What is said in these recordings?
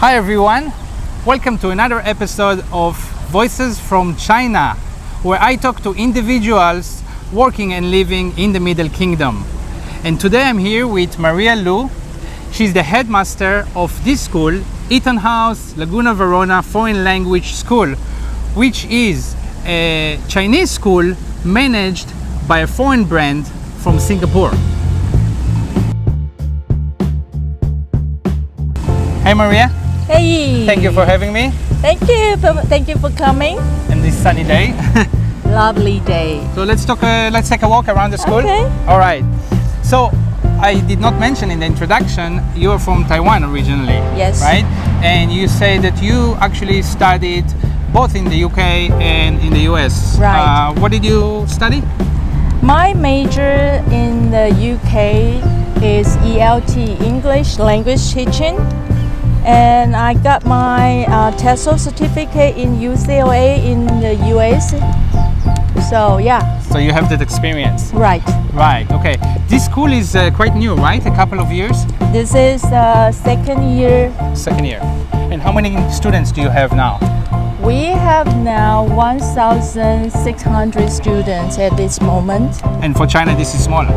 Hi everyone, welcome to another episode of Voices from China, where I talk to individuals working and living in the Middle Kingdom. And today I'm here with Maria Lu. She's the headmaster of this school, EtonHouse Laguna Verona Foreign Language School, which is a Chinese school managed by a foreign brand from Singapore. Hey Maria. Hey! Thank you for having me. Thank you for coming. On this sunny day. Lovely day. So let's take a walk around the school. Okay. All right. So I did not mention in the introduction, you're from Taiwan originally. Yes. Right? And you say that you actually studied both in the UK and in the US. Right. What did you study? My major in the UK is ELT, English Language Teaching. And I got my TESOL certificate in UCLA in the US. So yeah. So you have that experience. Right. Right. Okay. This school is quite new, right? A couple of years? This is second year. Second year. And how many students do you have now? We have now 1,600 students at this moment. And for China, this is smaller.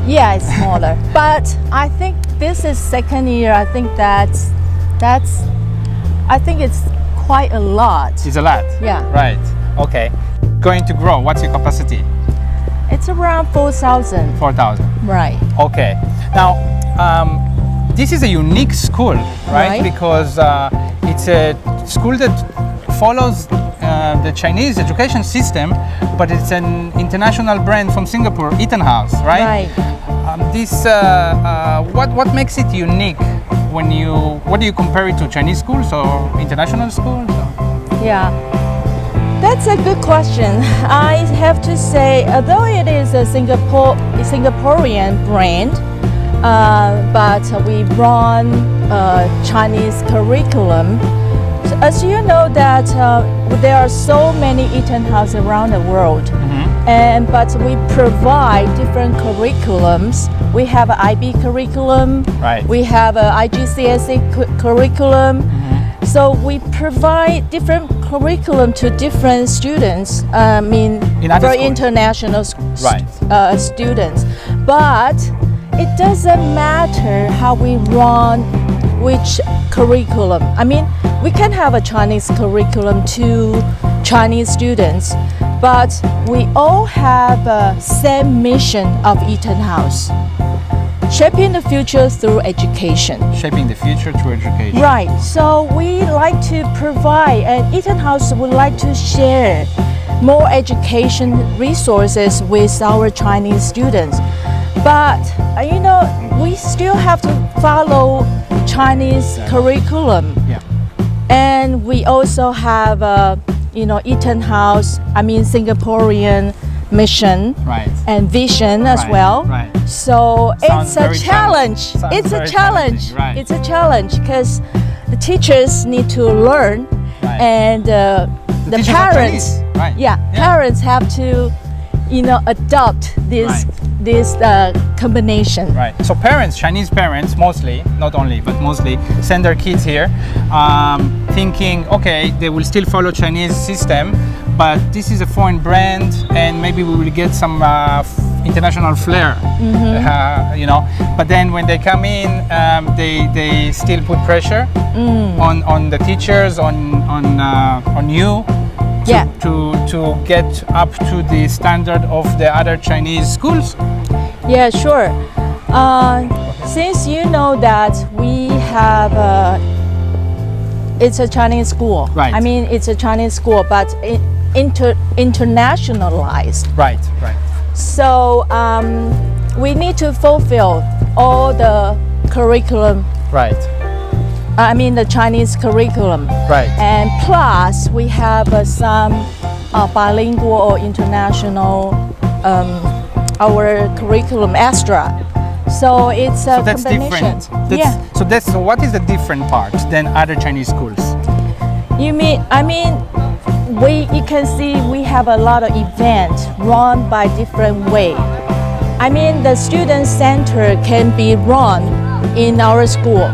Yeah, it's smaller. But I think this is second year. I think I think it's quite a lot. It's a lot. Yeah. Right. Okay. Going to grow. What's your capacity? It's around 4,000. 4,000. Right. Okay. Now, this is a unique school, right? Right. Because it's a school that follows the Chinese education system, but it's an international brand from Singapore, EtonHouse, right? Right. What makes it unique? What do you compare it to, Chinese schools or international schools? Yeah. That's a good question. I have to say, although it is a Singaporean brand, but we run Chinese curriculum. So as you know that there are so many EtonHouse around the world, but we provide different curriculums. We have an IB curriculum, Right. we have an IGCSE curriculum. So we provide different curriculum to different students. In other for schools. international Right. students. But it doesn't matter how we run which curriculum. We can have a Chinese curriculum to Chinese students, but we all have a same mission of EtonHouse: shaping the future through education. Shaping the future through education. Right. So we like to provide, and EtonHouse would like to share more education resources with our Chinese students. But we still have to follow Chinese curriculum. Yeah. And we also have EtonHouse, Right. Singaporean mission and vision as Right, well. right. So Sounds it's a very challenge. Sounds It's a very challenge. challenging, right. It's a challenge because the teachers need to learn, Right. and the teachers are parents, Chinese, right. yeah, parents have to, adopt this combination. Right. So parents, Chinese parents mostly, not only, but mostly, send their kids here thinking, okay, they will still follow Chinese system, but this is a foreign brand and maybe we will get some international flair, But then when they come in, they still put pressure on the teachers, on you, to get up to the standard of the other Chinese schools. Yeah, sure. Since you know that we have it's a Chinese school. Right. It's a Chinese school, but internationalized. Right. So we need to fulfill all the curriculum. Right. The Chinese curriculum. Right. And plus, we have some bilingual or international our curriculum extra. So it's a That's combination. different. So what is the different part than other Chinese schools? You can see we have a lot of events run by different way. The student center can be run in our school.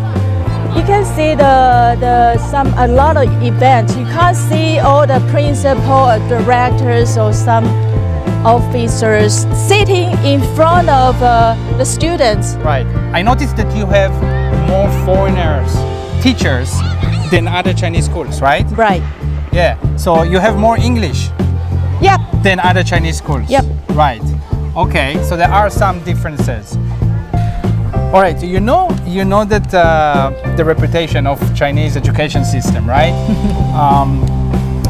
You can see a lot of events. You can't see all the principal or directors or some officers sitting in front of the students. Right. I noticed that you have more foreigners, teachers, than other Chinese schools, right? Right. Yeah. So you have more English Yep. than other Chinese schools. Yep. Right. Okay. So there are some differences. All right. You know that the reputation of Chinese education system, right?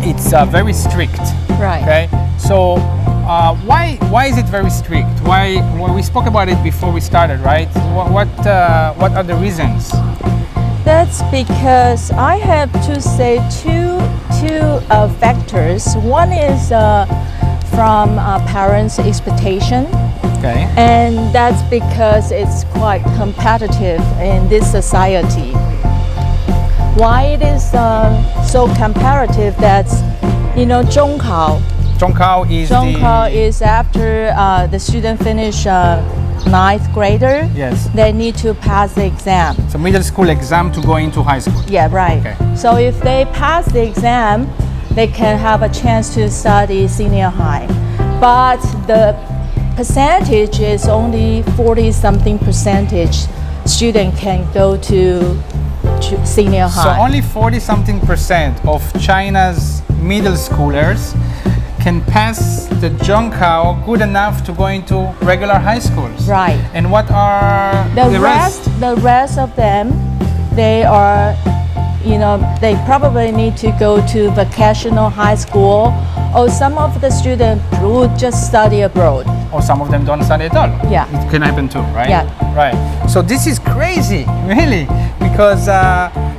It's very strict. Right. Okay. So why is it very strict? Why? Well, we spoke about it before we started, right? What are the reasons? That's because I have to say two factors. One is from parents' expectation, Okay. and that's because it's quite competitive in this society. Why it is so competitive? That's Zhongkao. Zhongkao is after the student finish ninth grader. Yes. They need to pass the exam. So middle school exam to go into high school. Yeah, right. Okay. So if they pass the exam, they can have a chance to study senior high. But the percentage is only 40-something percentage student can go to senior So high. only 40-something% of China's middle schoolers can pass the Zhongkao good enough to go into regular high schools. Right. And what are The rest of them, they are, they probably need to go to vocational high school, or some of the students would just study abroad. Or some of them don't study at all. Yeah. It can happen too, right? Yeah. Right. So this is crazy, really, because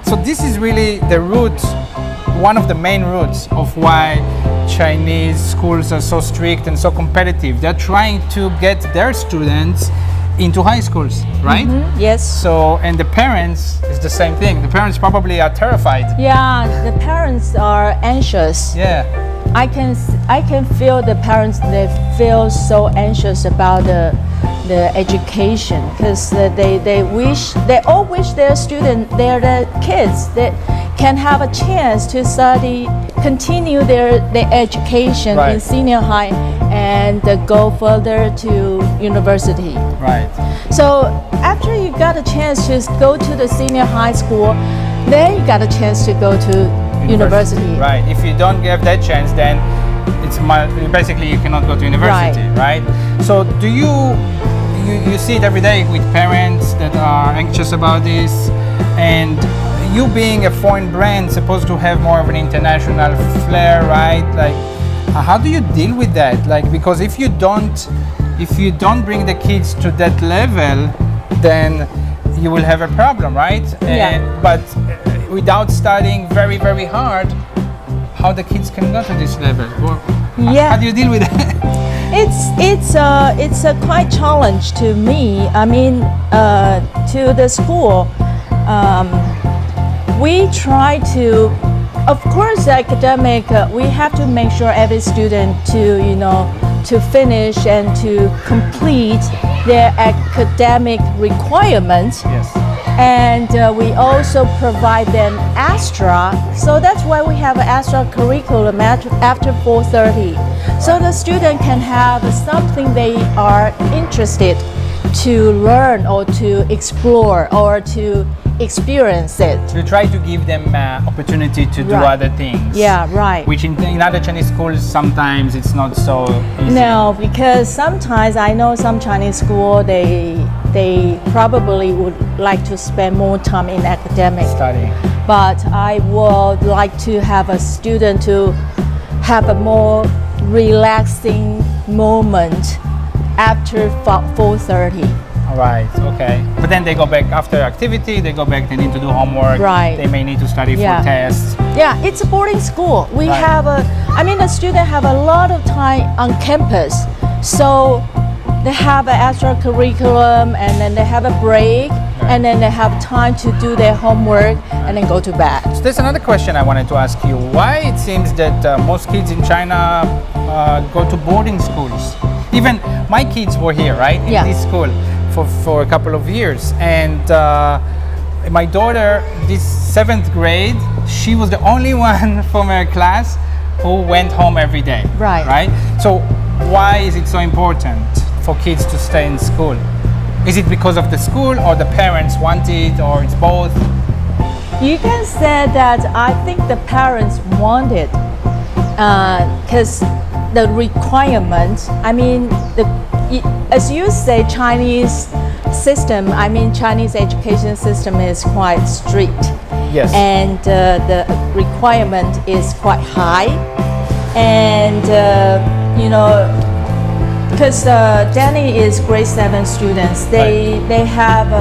so this is really the root, one of the main roots of why Chinese schools are so strict and so competitive. They're trying to get their students into high schools, right? Yes. So, and the parents is the same thing. The parents probably are terrified. Yeah, the parents are anxious. Yeah. I can feel the parents. They feel so anxious about the education because they all wish their kids that can have a chance to continue their education Right. in senior high and go further to university. Right. So after you got a chance to go to the senior high school, then you got a chance to go to university. Right. If you don't get that chance, then basically you cannot go to university, right? So do you see it every day with parents that are anxious about this, and you being a foreign brand supposed to have more of an international flair, right? Like, how do you deal with that? Like, because if you don't bring the kids to that level, then you will have a problem, right? Yeah. But without studying very, very hard, how the kids can go to this level? Yeah. How do you deal with that? It's a quite challenge to me. I mean, to the school, we try to, of course, academic. We have to make sure every student to finish and to complete their academic requirements. Yes. And we also provide them extra, so that's why we have an extra curriculum after 4:30, so the student can have something they are interested to learn or to explore or to experience it. You try to give them opportunity to do Right. other things. Yeah, right. Which in other Chinese schools sometimes it's not so easy. No, because sometimes I know some Chinese school they probably would like to spend more time in academics. Studying. But I would like to have a student to have a more relaxing moment after 4:30. All right. Okay. But then they go back after activity. They go back. They need to do homework. Right. They may need to study Yeah. for tests. Yeah, it's a boarding school. We Right. have the student have a lot of time on campus. So they have an extra curriculum and then they have a break and then they have time to do their homework and then go to bed. So there's another question I wanted to ask you. Why it seems that most kids in China go to boarding schools? Even my kids were here, right, in Yeah. this school for a couple of years, and my daughter, this 7th grade, she was the only one from her class who went home every day. Right. Right? So why is it so important for kids to stay in school? Is it because of the school or the parents want it, or it's both? You can say that I think the parents want it because the requirement, I mean, as you say, Chinese system, I mean, Chinese education system is quite strict. Yes. And the requirement is quite high. And, you know, because Danny is grade 7 students, they have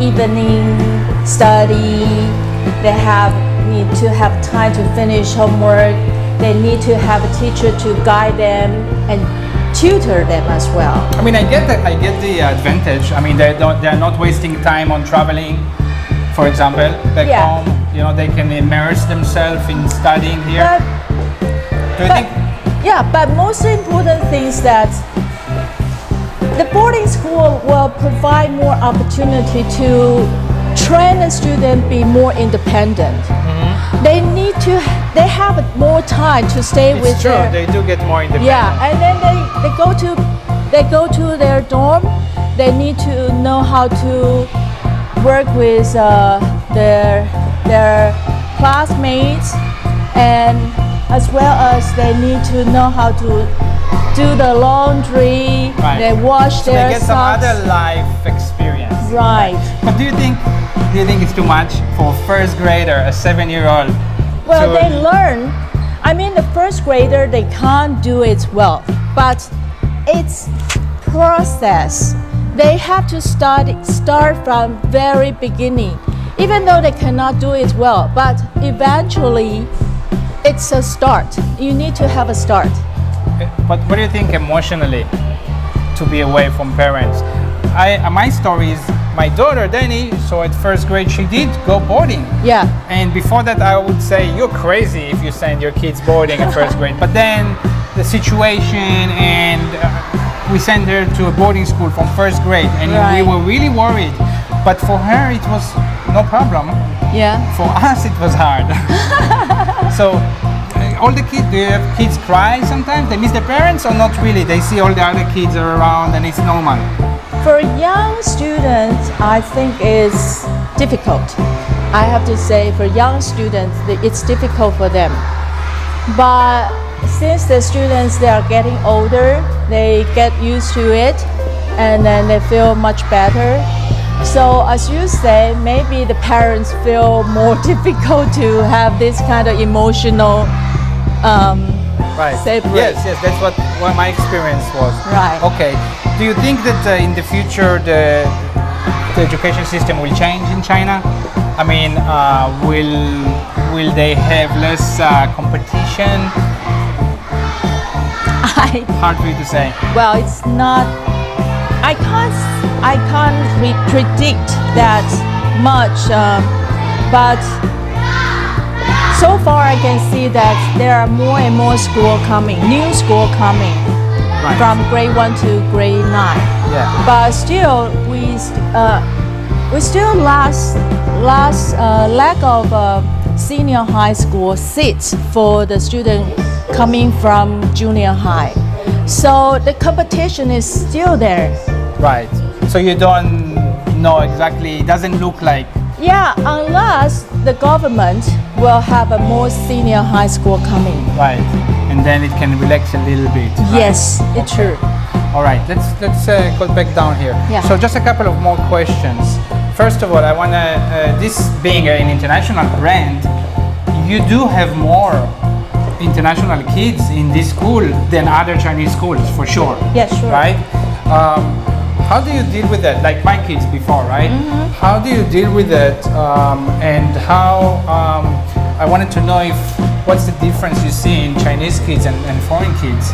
evening study, they need to have time to finish homework, they need to have a teacher to guide them and tutor them as well. I mean, I get the advantage. I mean, they're not wasting time on traveling, for example, back home. You know, they can immerse themselves in studying here. Do you think? Yeah, but most important thing is that the boarding school will provide more opportunity to train the student be more independent. Mm-hmm. They have more time to stay with true. They do get more independent. Yeah, and then they go to their dorm. They need to know how to work with their classmates, and as well as they need to know how to do the laundry. Right. They wash so their they get socks. some other life experience. Right. But do you think it's too much for a first grader, a 7-year-old? Well, they learn. I mean, the first grader, they can't do it well, but it's process. They have to start from very beginning, even though they cannot do it well. But eventually, it's a start. You need to have a start. But what do you think emotionally to be away from parents? My story is my daughter Danny. So at first grade, she did go boarding. Yeah. And before that, I would say you're crazy if you send your kids boarding at first grade. But then the situation, and we sent her to a boarding school from first grade, and we were really worried. But for her, it was no problem. Yeah. For us, it was hard. So, all the kids, do you have kids cry sometimes? They miss their parents or not really? They see all the other kids are around and it's normal. For young students, I think it's difficult. I have to say, for young students, it's difficult for them. But since the students, they are getting older, they get used to it, and then they feel much better. So as you say, maybe the parents feel more difficult to have this kind of emotional separate. Yes, that's what my experience was. Right. Okay. Do you think that in the future the education system will change in China? I mean, will they have less competition? Hard for you to say. Well, it's not. I can't predict that much, but so far I can see that there are more and more new school coming, from grade 1 to grade 9. Yeah. But still, we still lack of senior high school seats for the student coming from junior high. So the competition is still there. Right. So you don't know exactly, it doesn't look like. Yeah, unless the government will have a more senior high school coming. Right. And then it can relax a little bit. Right? Yes, it's true. All right, let's go back down here. Yeah. So just a couple of more questions. First of all, I want to, this being an international brand, you do have more international kids in this school than other Chinese schools, for sure. Yeah, sure. Right? How do you deal with that? Like my kids before, right? Mm-hmm. How do you deal with that? And how, I wanted to know what's the difference you see in Chinese kids and foreign kids?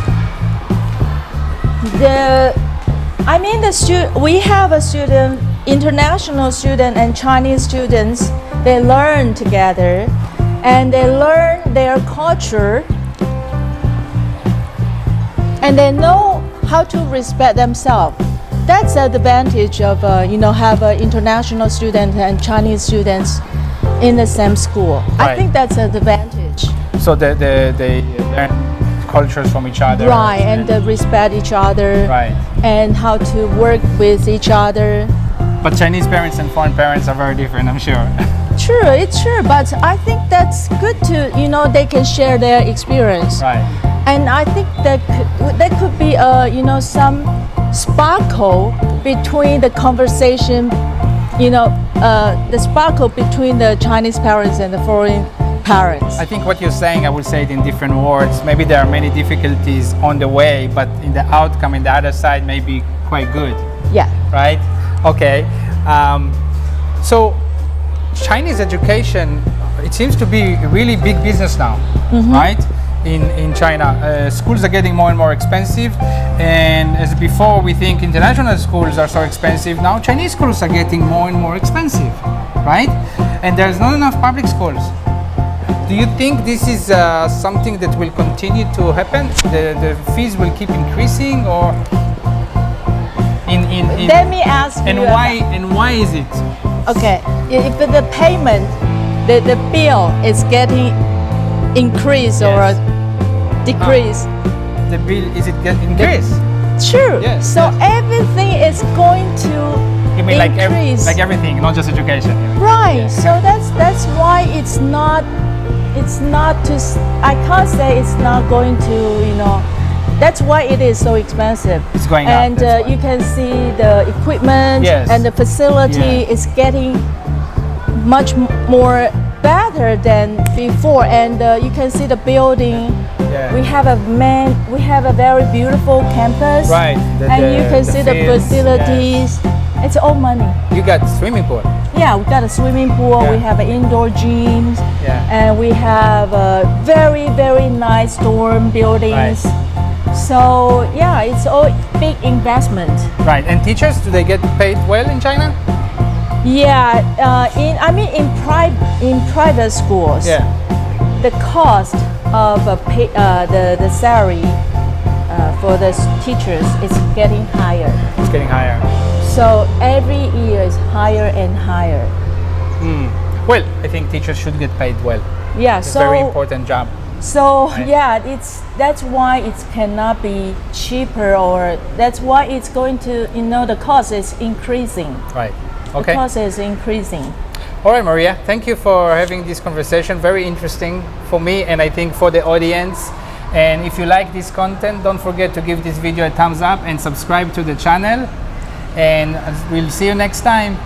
We have a student, international student and Chinese students, they learn together and they learn their culture and they know how to respect themselves. that's the advantage of have international students and Chinese students in the same school. I Right. think that's an advantage. So they learn cultures from each other. Right, and respect each other. Right. And how to work with each other. But Chinese parents and foreign parents are very different, I'm sure. True, it's true, but I think that's good to, they can share their experience. Right. And I think that could be, some sparkle between the conversation, the sparkle between the Chinese parents and the foreign parents. I think what you're saying, I would say it in different words. Maybe there are many difficulties on the way, but in the outcome, in the other side, may be quite good. Yeah. Right? Okay. So Chinese education, it seems to be a really big business now, right? In China, schools are getting more and more expensive, and as before we think international schools are so expensive, now Chinese schools are getting more and more expensive, right? And there's not enough public schools. Do you think this is something that will continue to happen? The fees will keep increasing, or Let me ask you. And why is it? Okay, if the payment, the bill is getting increased or decreased. The bill, is it getting increased? Sure. Yes, So everything is going to You mean increase. like everything, not just education? Right. Yeah. So that's why it's not to. I can't say it's not going to. That's why it is so expensive. It's going up, and that's why. you can see the equipment Yes. and the facility Yeah. is getting much more better than before. And you can see the building. Yeah. We have a very beautiful campus. Right. And you can see the fields, facilities. It's all money. You got swimming pool. Yeah, we got a swimming pool. Yeah. We have an indoor gym. Yeah. And we have very, very nice dorm buildings. So yeah, it's all big investment. Right. And teachers, do they get paid well in China? Yeah, in private schools, Yeah. the cost of the salary for the teachers is getting higher. It's getting higher. So every year is higher and higher. Well, I think teachers should get paid well. Yeah, It's so a very important job. So Right. yeah, that's why it cannot be cheaper, or that's why it's going to, the cost is increasing. Right. The Okay. cost is increasing. All right, Maria. Thank you for having this conversation. Very interesting for me, and I think for the audience. And if you like this content, don't forget to give this video a thumbs up and subscribe to the channel. And we'll see you next time.